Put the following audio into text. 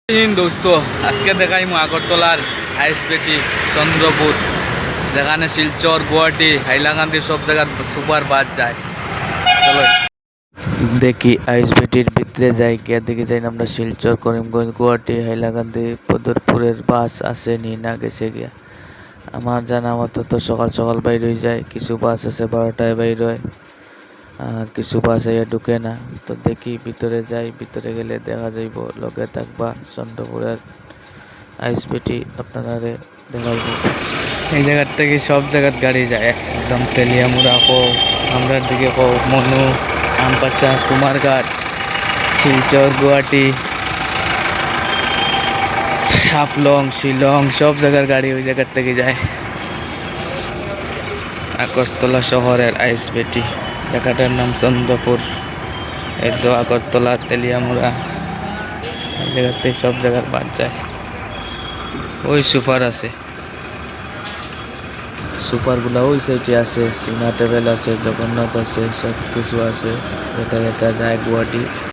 দোস্ত আজকে দেখাইমু আগরতলার আইএসবিটি চন্দ্রপুর, যেখানে শিলচর, গুয়াহাটি, হাইলাকান্দি সব জায়গায় সুপার বাস যায়। চলো দেখি আইএসবিটির ভিতরে যাই, গিয়া দেখি যাই আমরা শিলচর, করিমগঞ্জ, গুয়াহাটি, হাইলাকান্দি, পদরপুরের বাস আছে নি না গেছে গিয়া। আমার জানা মতো তো সকাল সকাল বাইর হয়ে যায়, কিছু বাস আছে 12টায় বাইর হয়, আর কিছু বাস ঢুকে না। তো দেখি ভিতরে যাই, ভিতরে গেলে দেখা যাইব, লগে থাকবা চন্দ্রপুরের আইএসবিটি আপনারা দেখাইব। এই জায়গার থেকে সব জায়গার গাড়ি যায়, একদম তেলিয়ামুড়া কো, আমরার দিকে কো, মনু, আমপাশা, কুমারঘাট, শিলচর, গুয়াহাটি, হাফলং, শিলং সব জায়গার গাড়ি ওই জায়গার থেকে যায়। আগরতলা শহরের আইএসবিটি, জায়গাটার নাম চন্দ্রপুর। এই তো আগরতলা, তেলিয়ামুড়া, এই জায়গাতে সব জায়গার বাদ যায়। ওই সুপার আছে, সুপারগুলা ওই সাইডে আছে, সিনা ট্রাভেল আছে, জগন্নাথ আছে, সব কিছু আছে, এটা যায় গুয়াহাটি।